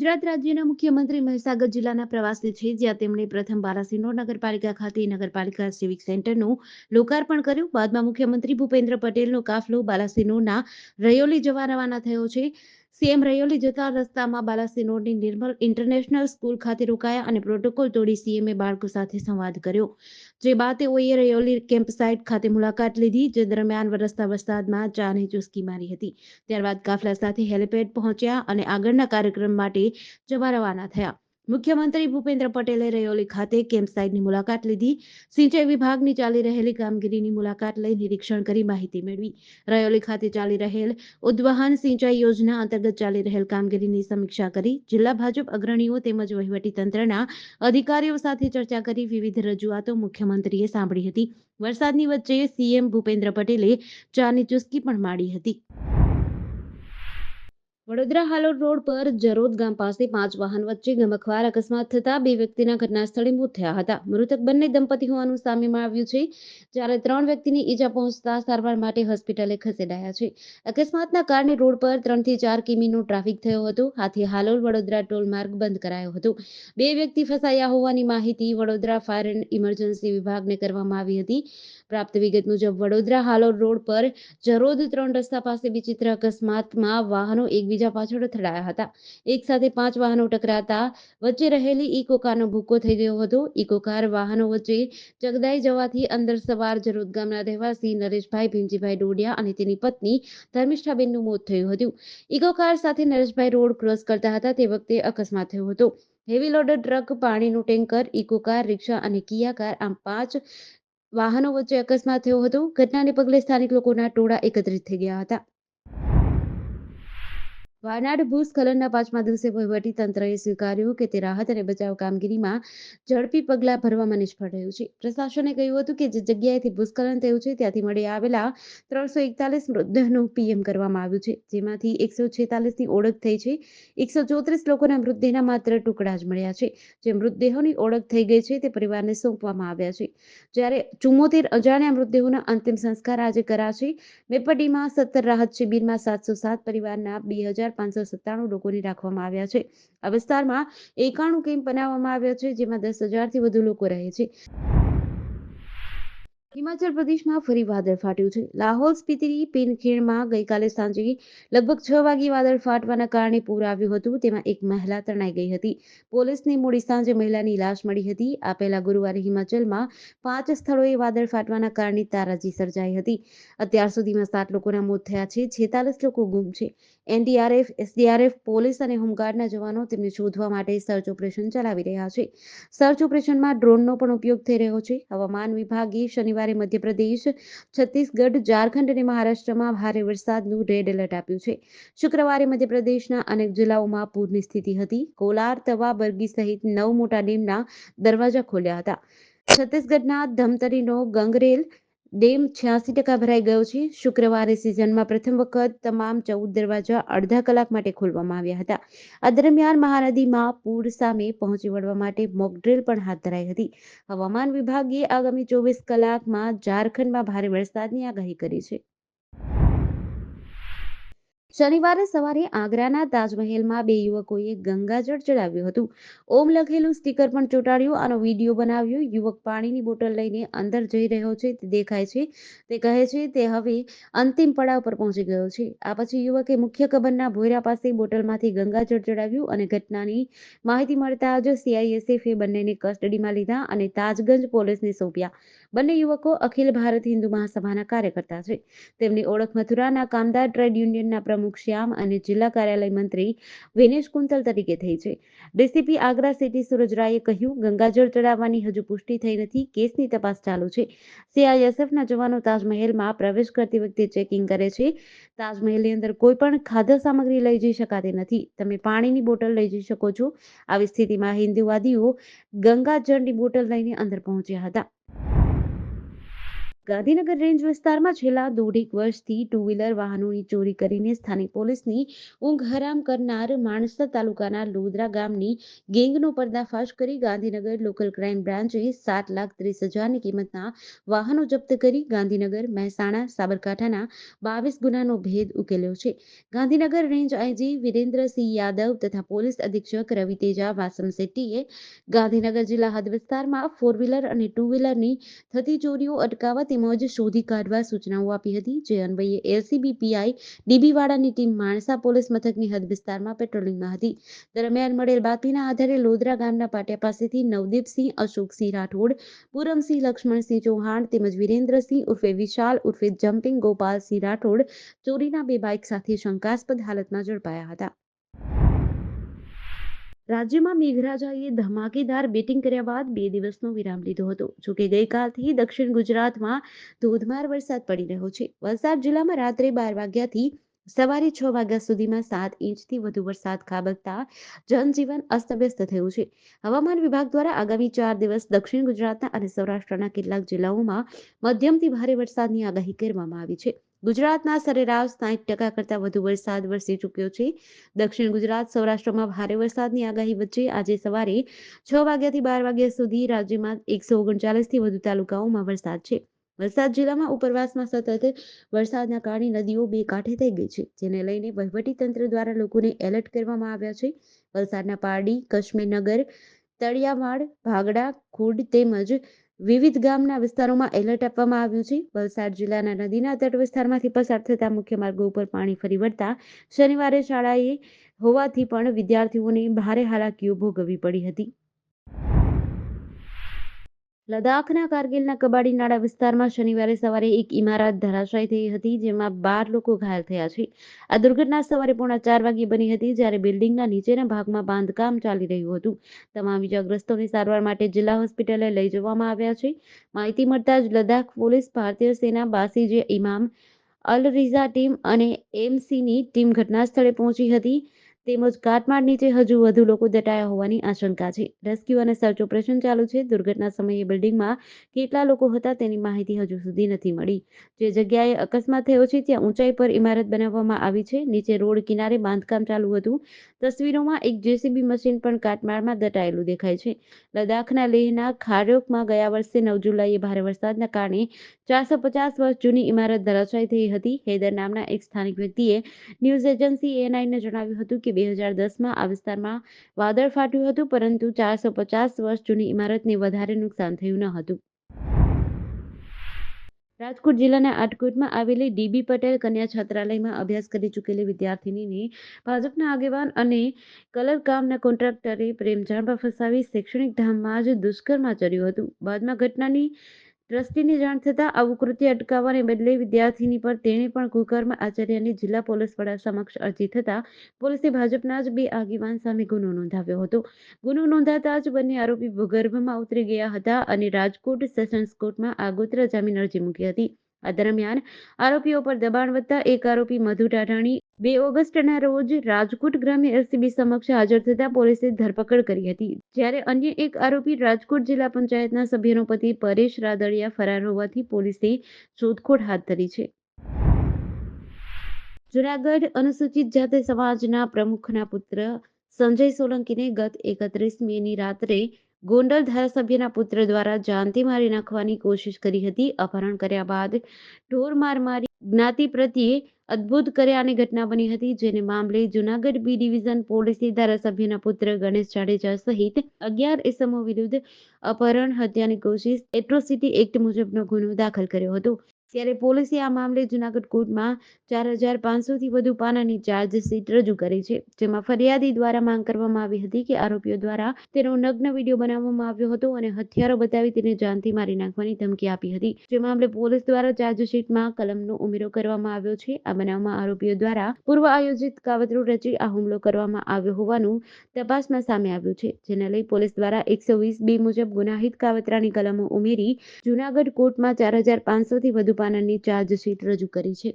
ગુજરાત રાજ્યના મુખ્યમંત્રી મહીસાગર જિલ્લાના પ્રવાસે છે, જ્યાં તેમણે પ્રથમ બાલાસિનોર નગરપાલિકા ખાતે નગરપાલિકા સિવિક સેન્ટરનું લોકાર્પણ કર્યું. બાદમાં મુખ્યમંત્રી ભૂપેન્દ્ર પટેલનો કાફલો બાલાસિનોરના રયોલી જવા રવાના થયો છે. સીએમ રયોલી જતા રસ્તામાં બાલાસિનોરની નિર્મલ ઇન્ટરનેશનલ સ્કૂલ ખાતે રોકાયા અને પ્રોટોકોલ તોડી સીએમએ બાળકો સાથે સંવાદ કર્યો. જે બાદ તેઓએ રયોલી કેમ્પ સાઇટ ખાતે મુલાકાત લીધી, જે દરમિયાન વરસતા વરસાદમાં ચાની ચુસ્કી મારી હતી. ત્યારબાદ કાફલા સાથે હેલિપેડ પહોંચ્યા અને આગળના કાર્યક્રમ માટે જવા રવાના થયા. મુખ્યમંત્રી ભૂપેન્દ્ર પટેલે રયોલી ખાતે કેમ્પ સાઇટની મુલાકાત લીધી. સિંચાઈ વિભાગની ચાલી રહેલી કામગીરીની મુલાકાત લઈ નિરીક્ષણ કરી માહિતી મેળવી. રયોલી ખાતે ચાલી રહેલ ઉદ્વહન સિંચાઈ યોજના અંતર્ગત ચાલી રહેલ કામગીરીની સમીક્ષા કરી. જિલ્લા ભાજપ અગ્રણીઓ તેમજ વહીવટીતંત્રના અધિકારીઓ સાથે ચર્ચા કરી વિવિધ રજૂઆતો મુખ્યમંત્રીએ સાંભળી હતી. વરસાદની વચ્ચે સીએમ ભૂપેન્દ્ર પટેલે ચાની ચુસ્કી પણ માણી હતી. વડોદરા હાલોડ રોડ પર જરોદ ગામ પાસે 5 વાહન વચ્ચે ગમખ્વાર અકસ્માત થતા 2 વ્યક્તિના ઘટના સ્થળે મોત થયા હતા. મૃતક બંને દંપતી હોવાનું સામે આવ્યું છે, જ્યારે 3 વ્યક્તિની ઈજા પહોંચતા સારવાર માટે હોસ્પિટલે ખસેડાયા છે. અકસ્માતના કારણે રોડ પર 3 થી 4 કિમીનો ટ્રાફિક થયો હતો. આથી હાલોડ વડોદરા ટોલ માર્ગ બંધ કરાયો હતો. 2 વ્યક્તિ ફસાયા હોવાની માહિતી વડોદરા ફાયર એન્ડ ઇમરજન્સી વિભાગને કરવામાં આવી હતી. પ્રાપ્ત વિગત મુજબ વડોદરા હાલોડ રોડ પર જરોદ 3 રસ્તા પાસે વિચિત્ર અકસ્માતમાં વાહનો એકબીજા પાછળ અથડાયા હતા. એક સાથે 5 વાહનો ટકરાતા વચ્ચે રહેલી ઇકો કારનો ભૂક્કો થઈ ગયો હતો. ઇકો કાર વાહનો વચ્ચે ચગદાઈ જવાથી અંદર સવાર જરોદ ગામના રહેવાસી નરેશભાઈ ભીમજીભાઈ ડોડિયા અને તેની પત્ની ધર્મિષ્ઠાબેનનું મોત થયું હતું. ઇકો કાર સાથે નરેશભાઈ રોડ ક્રોસ કરતા હતા તે વખતે અકસ્માત થયો હતો. હેવી લોડર ટ્રક, પાણીનું ટેન્કર, ઇકો કાર, રિક્ષા અને કિયા કાર આમ 5 વાહનો વચ્ચે અકસ્માત થયો હતો. ઘટનાને પગલે સ્થાનિક લોકોના ટોળા એકત્રિત થઈ ગયા હતા. વાયનાડ ભૂસ્ખલનના 5મા દિવસે વહીવટી તંત્રએ સ્વીકાર્યું કે તે રાહત અને બચાવ કામગીરીમાં ઝડપી પગલાં ભરવામાં નિષ્ફળ રહ્યું છે. પ્રશાસને કહ્યું હતું કે જે જગ્યાએથી ભૂસ્ખલન થયું છે ત્યાંથી મળી આવેલા 341 મૃતદેહનું પીએમ કરવામાં આવ્યું છે, જેમાંથી 146ની ઓળખ થઈ છે. 134 લોકોના મૃતદેહના માત્ર ટુકડા જ મળ્યા છે. જે મૃતદેહોની ઓળખ થઈ ગઈ છે તે પરિવારને સોંપવામાં આવ્યા છે, જ્યારે 74 અજાણ્યા મૃતદેહોના અંતિમ સંસ્કાર આજે કરાશે. મેપડીમાં 17 રાહત શિબિરમાં 707 પરિવારના 2597 લોકોને રાખવામાં આવ્યા છે. આ વિસ્તારમાં 91 કેમ્પ બનાવવામાં આવ્યા છે, જેમાં 10,000થી વધુ લોકો રહે છે. હિમાચલ પ્રદેશમાં ફરી વાદળ ફાટ્યું છે. લાહૌલ સ્પીતિની પીનખેણમાં ગઈકાલે સાંજે લગભગ 6 વાગ્યે વાદળ ફાટવાના કારણે પૂર આવ્યું હતું. તેમાં એક મહિલા તણાઈ ગઈ હતી. પોલીસને મોડી સાંજે મહિલાની લાશ મળી હતી. આ પહેલા ગુરુવારે હિમાચલમાં 5 સ્થળોએ વાદળ ફાટવાના કારણે તારાજી સર્જાઈ હતી. અત્યાર સુધીમાં 7 લોકોના મોત થયા છે. 46 લોકો ગુમ છે. એનડીઆરએફ, એસડીઆરએફ, પોલીસ અને હોમગાર્ડના જવાનો તેમને શોધવા માટે સર્ચ ઓપરેશન ચલાવી રહ્યા છે. સર્ચ ઓપરેશનમાં ડ્રોનનો પણ ઉપયોગ થઈ રહ્યો છે. હવામાન વિભાગે શનિવારે મધ્યપ્રદેશ, છત્તીસગઢ, ઝારખંડ અને મહારાષ્ટ્રમાં ભારે વરસાદનું રેડ એલર્ટ આપ્યું છે. શુક્રવારે મધ્યપ્રદેશના અનેક જિલ્લાઓમાં પૂરની સ્થિતિ હતી. કોલાર, તવા, બરગી સહિત 9 મોટા ડેમના દરવાજા ખોલ્યા હતા. છત્તીસગઢના ધમતરીનો ગંગરેલ ડેમ 86% ભરાઈ ગયો છે. શુક્રવારે સિઝનમાં પ્રથમ વખત તમામ 14 દરવાજા અડધા કલાક માટે ખોલવામાં આવ્યા હતા. આ દરમિયાન મહાનદીમાં પૂર સામે પહોંચી વળવા માટે મોક ડ્રીલ પણ હાથ ધરાઈ હતી. હવામાન વિભાગે આગામી 24 કલાકમાં ઝારખંડમાં ભારે વરસાદની આગાહી કરી છે. શનિવારે સવારે આગ્રાના તાજમહેલમાં 2 યુવકોએ ગંગાજળ ચડાવ્યું હતું. ઓમ લખેલું સ્ટીકર પણ ચોંટાડ્યું. આનો વિડીયો બનાવ્યો. યુવક પાણીની બોટલ લઈને અંદર જઈ રહ્યો છે તે દેખાય છે. તે કહે છે તે હવે અંતિમ પડાવ પર પહોંચી ગયો છે. આ પછી યુવકે મુખ્ય કબરના ભોયરા પાસે બોટલમાંથી ગંગાજળ ચડાવ્યું અને ઘટનાની માહિતી મળતા જ સીઆઈએસએફે બંનેને કસ્ટડીમાં લીધા અને તાજગંજ પોલીસને સોંપ્યા. બંને યુવકો અખિલ ભારત હિન્દુ મહાસભાના કાર્યકર્તા છે. તેમની ઓળખ મથુરાના કામદાર ટ્રેડ યુનિયનના પ્રમુખ શ્યામ અને જિલ્લા કાર્યાલય મંત્રી વિનેશ કુંતલ તરીકે થઈ છે. ડીસીપી આગ્રા સિટી સુરજ રાયે કહ્યું, ગંગાજળ ચડાવવાની હજુ પુષ્ટિ થઈ નથી. કેસની તપાસ ચાલુ છે. સીઆઈએસએફના જવાનો તાજમહેલમાં પ્રવેશ કરતી વખતે ચેકિંગ કરે છે. તાજમહેલની અંદર કોઈ પણ ખાદ્ય સામગ્રી લઈ જઈ શકાતી નથી. તમે પાણીની બોટલ લઈ જઈ શકો છો. આવી સ્થિતિમાં હિન્દુવાદીઓ ગંગાજળની બોટલ લઈને અંદર પહોંચ્યા હતા. ગાંધીનગર રેન્જ વિસ્તારમાં છેલ્લા દોઢેક વર્ષથી ટુ વ્હીલર વાહનોની ચોરી કરીને સ્થાનિક પોલીસની ઊંઘ હરામ કરનાર માણસા તાલુકાના લોધરા ગામની ગેંગનો પર્દાફાશ કરી ગાંધીનગર લોકલ ક્રાઇમ બ્રાન્ચે 7,30,000ની કિંમતના વાહનો જપ્ત કરી ગાંધીનગર, મહેસાણા, સાબરકાંઠાના 22 ગુનાનો ભેદ ઉકેલ્યો છે. ગાંધીનગર રેન્જ આઈજી વિરેન્દ્રસિંહ યાદવ તથા પોલીસ અધિક્ષક રવિતેજા વાસણશેટ્ટીએ ગાંધીનગર જિલ્લા હદ વિસ્તારમાં ફોર વ્હીલર અને ટુ વ્હીલરની થતી ચોરીઓ અટકાવવા તેમજ શોધી કાઢવા સૂચનાઓ આપી હતી, જે અન્વયે એલસીબી પીઆઈ ડીબી વાળાની ટીમ માણસા પોલીસ મથકની હદ વિસ્તારમાં પેટ્રોલિંગમાં હતી. દરમિયાન મળેલ બાતમીના આધારે લોધરા ગામના પાટિયા પાસેથી નવદીપસિંહ અશોકસિંહ રાઠોડ, પૂરમસિંહ લક્ષ્મણસિંહ ચૌહાણ તેમજ વિરેન્દ્રસિંહ ઉર્ફે વિશાલ ઉર્ફે જમ્પિંગ ગોપાલસિંહ રાઠોડ ચોરીના 2 બાઇક સાથે શંકાસ્પદ હાલતમાં ઝડપાયા હતા. રાજ્યમાં મેઘરાજાએ ધમાકેદાર બેટિંગ કર્યા બાદ 2 દિવસનો વિરામ લીધો હતો. જોકે ગઈકાલથી દક્ષિણ ગુજરાતમાં ધોધમાર વરસાદ પડી રહ્યો છે. વલસાડ જિલ્લામાં રાત્રે 12 વાગ્યાથી સવારે 6 વાગ્યા સુધીમાં 7 ઇંચથી વધુ વરસાદ ખાબકતા જનજીવન અસ્તવ્યસ્ત થયું છે. હવામાન વિભાગ દ્વારા આગામી 4 દિવસ દક્ષિણ ગુજરાતના અને સૌરાષ્ટ્રના કેટલાક જિલ્લાઓમાં મધ્યમથી ભારે વરસાદની આગાહી કરવામાં આવી છે. ગુજરાતના સરેરાશ 60% કરતાં વધુ વરસાદ વરસી ચૂક્યો છે. દક્ષિણ ગુજરાત, સૌરાષ્ટ્રમાં ભારે વરસાદની આગાહી વચ્ચે આજે સવારે 6 વાગ્યાથી 12 વાગ્યા સુધી રાજ્યમાં 139થી વધુ તાલુકાઓમાં વરસાદ છે. વલસાડ જિલ્લામાં ઉપરવાસમાં સતત વરસાદના કારણે નદીઓ બે કાંઠે થઈ ગઈ છે, જેને લઈને વહીવટીતંત્ર દ્વારા લોકોને એલર્ટ કરવામાં આવ્યા છે. વલસાડના પારડી, કશ્મીરનગર, તળિયાવાડ, ભાગડા, ખુડ તેમજ વિવિધ ગામના વિસ્તારોમાં એલર્ટ આપવામાં આવ્યું છે. વલસાડ જિલ્લાના નદીના તટ વિસ્તારમાંથી પસાર થતા મુખ્ય માર્ગો ઉપર પાણી ફરી વળતા શનિવારે શાળાએ હોવાથી પણ વિદ્યાર્થીઓને ભારે હાલાકીઓ ભોગવવી પડી હતી. લદ્દાખના કારગિલના કબાડી નાળા વિસ્તારમાં શનિવારે સવારે એક ઇમારત ધરાશાયી થઈ હતી, જેમાં 12 લોકો ઘાયલ થયા છે. આ દુર્ઘટના સવારે 3:45 વાગ્યે બની હતી, જ્યારે બિલ્ડિંગના નીચેના ભાગમાં બાંધકામ ચાલી રહ્યું હતું. તમામ ઇજાગ્રસ્તોને સારવાર માટે જિલ્લા હોસ્પિટલે લઈ જવામાં આવ્યા છે. માહિતી મળતા જ લદ્દાખ પોલીસ, ભારતીય સેના, બાસિજ ઇમામ અલ રિઝા ટીમ અને એમસીની ટીમ ઘટના સ્થળે પહોંચી હતી. તેમજ કાટમાળ નીચે હજુ વધુ લોકો દટાયા હોવાની આશંકા છે. રેસ્ક્યુ અને સર્ચ ઓપરેશન ચાલુ છે. દુર્ઘટના સમયે બિલ્ડિંગમાં કેટલા લોકો હતા તેની માહિતી હજુ સુધી નથી મળી. જે જગ્યાએ અકસ્માત થયો છે ત્યાં ઊંચાઈ પર ઇમારત બનાવવામાં આવી છે. નીચે રોડ કિનારે બાંધકામ ચાલુ હતું. તસવીરોમાં એક જેસીબી મશીન પણ કાટમાળમાં દટાયેલું દેખાય છે. લદ્દાખના લેહના ખાર્યોકમાં ગયા વર્ષે 9 જુલાઈએ ભારે વરસાદના કારણે 450 વર્ષ જૂની ઇમારત ધરાશાયી થઈ હતી. હૈદર નામના એક સ્થાનિક વ્યક્તિએ ન્યૂઝ એજન્સી ANIને જણાવ્યું હતું કે 2010માં આ વિસ્તારમાં વાદળ ફાટ્યું હતું, પરંતુ 450 વર્ષ જૂની ઇમારતને વધારે નુકસાન થયું ન હતું. રાજકોટ જિલ્લાના આટકોટમાં આવેલી ડીબી પટેલ કન્યા છાત્રાલયમાં અભ્યાસ કરી ચૂકેલી વિદ્યાર્થિનીને ભાજપના આગેવાન અને કલરકામના કોન્ટ્રાક્ટરે પ્રેમ જાળમાં ફસાવી શૈક્ષણિક ધામમાં જ દુષ્કર્મ આચર્યું હતું. બાદમાં ઘટનાની ટ્રસ્ટીને જાણ થતાં આવું કૃત્ય અટકાવવાને બદલે વિદ્યાર્થિની પર તેણે પણ કુકર્મ આચર્યાની જિલ્લા પોલીસ વડા સમક્ષ અરજી થતાં પોલીસે ભાજપના જ 2 આગેવાન સામે ગુનો નોંધાવ્યો હતો. ગુનો નોંધાતા જ બંને આરોપી ભૂગર્ભમાં ઉતરી ગયા હતા અને રાજકોટ સેશન્સ કોર્ટમાં આગોતરા જામીન અરજી મૂકી હતી. આ દરમિયાન આરોપીઓ પર દબાણ વધતા એક આરોપી મધુ ટાઢાણી 2 ઓગસ્ટના રોજ રાજકોટ ગ્રામ્ય એલસીબી સમક્ષ હાજર થતા પોલીસે ધરપકડ કરી હતી. જ્યારે અન્ય એક આરોપી રાજકોટ જિલ્લા પંચાયતના સભ્યનો પતિ પરેશ રાદડિયા ફરાર હોવાથી પોલીસે શોધખોળ હાથ ધરી છે. જૂનાગઢ અનુસૂચિત જાતિ સમાજના પ્રમુખના પુત્ર સંજય સોલંકીને ગત 31 મેની રાત્રે ગોંડલ ધારાસભ્યના પુત્ર દ્વારા જાનથી મારી નાખવાની કોશિશ કરી હતી. અપહરણ કર્યા બાદ ઢોર માર મારી જ્ઞાતિ પ્રત્યે અદ્ભુત કર્યાની ઘટના બની હતી, જેને મામલે જૂનાગઢ બી ડિવિઝન પોલીસે ધારાસભ્યના પુત્ર ગણેશ જાડેજા સહિત 11 ઇસમો વિરુદ્ધ અપહરણ, હત્યાની કોશિશ, એટ્રોસિટી એક્ટ મુજબનો ગુનો દાખલ કર્યો હતો. ત્યારે પોલીસે આ મામલે જૂનાગઢ કોર્ટમાં 4500થી વધુ પાનાની ચાર્જશીટ રજૂ કરી છે, જેમાં ફરિયાદી દ્વારા માંગ કરવામાં આવી હતી કે આરોપીઓ દ્વારા તેનો નગ્ન વિડીયો બનાવવામાં આવ્યો હતો અને હથિયારો બતાવી તેને જાનથી મારી નાખવાની ધમકી આપી હતી. જે મામલે પોલીસ દ્વારા ચાર્જશીટમાં કલમનો ઉમેરો કરવામાં આવ્યો છે. આ બનાવમાં આરોપીઓ દ્વારા પૂર્વ આયોજિત કાવતરું રચી આ હુમલો કરવામાં આવ્યો હોવાનું તપાસમાં સામે આવ્યું છે, જેને લઈ પોલીસ દ્વારા 120B મુજબ ગુનાહિત કાવતરાની કલમો ઉમેરી જૂનાગઢ કોર્ટમાં 4500થી વધુ પાનાની ચાર્જશીટ રજૂ કરી છે.